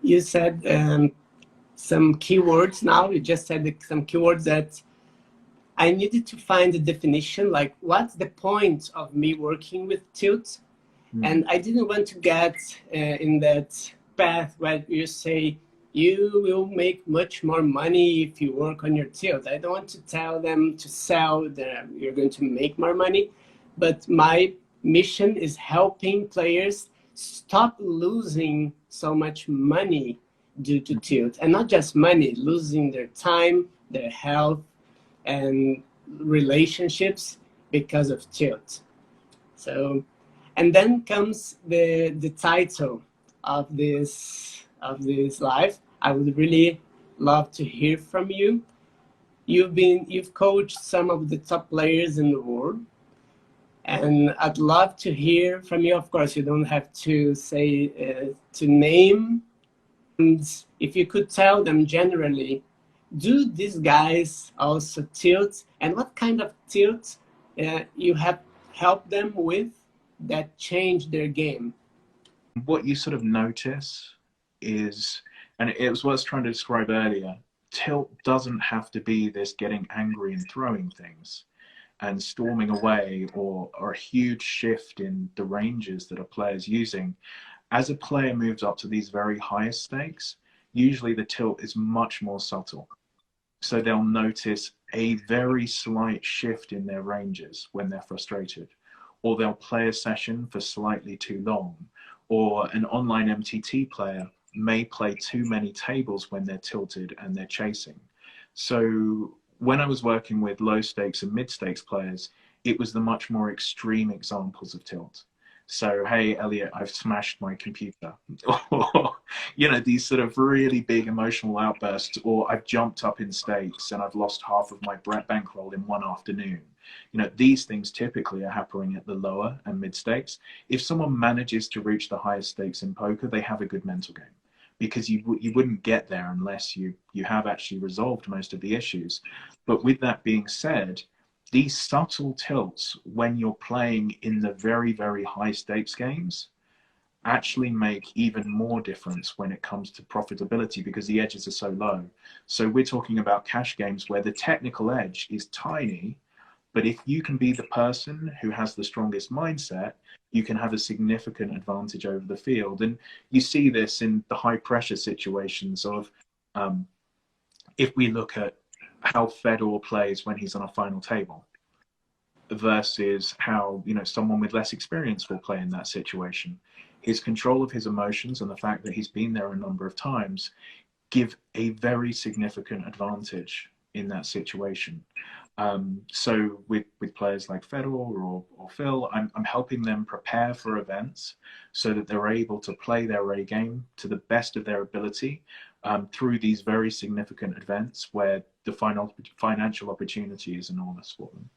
You said some keywords now. You just said some keywords that I needed to find a definition, like what's the point of me working with tilt? And I didn't want to get in that path where you say you will make much more money if you work on your tilt. I don't want to tell them to sell that you're going to make more money, but my mission is helping players stop losing so much money due to tilt, and not just money, losing their time, their health, and relationships because of tilt. So, and then comes the title of this live. I would really love to hear from you. You've coached some of the top players in the world, and I'd love to hear from you. Of course, you don't have to say to name. And if you could tell them generally, do these guys also tilt, and what kind of tilt you have helped them with that changed their game? What you sort of notice is, and it was what I was trying to describe earlier, tilt doesn't have to be this getting angry and throwing things and storming away, or a huge shift in the ranges that a player's using. As a player moves up to these very highest stakes, usually the tilt is much more subtle. So they'll notice a very slight shift in their ranges when they're frustrated, or they'll play a session for slightly too long, or an online MTT player may play too many tables when they're tilted and they're chasing. So when I was working with low stakes and mid stakes players, it was the much more extreme examples of tilt. So, hey, Elliot, I've smashed my computer. Or, you know, these sort of really big emotional outbursts, or I've jumped up in stakes and I've lost half of my bankroll in one afternoon. You know, these things typically are happening at the lower and mid stakes. If someone manages to reach the highest stakes in poker, they have a good mental game, because you wouldn't get there unless you have actually resolved most of the issues. But with that being said, these subtle tilts when you're playing in the very, very high stakes games actually make even more difference when it comes to profitability, because the edges are so low. So we're talking about cash games where the technical edge is tiny, but if you can be the person who has the strongest mindset, you can have a significant advantage over the field. And you see this in the high pressure situations of, if we look at how Fedor plays when he's on a final table versus how, you know, someone with less experience will play in that situation. His control of his emotions and the fact that he's been there a number of times give a very significant advantage in that situation. So with players like Fedor or Phil, I'm helping them prepare for events so that they're able to play their A game to the best of their ability through these very significant events where the financial opportunity is enormous for them.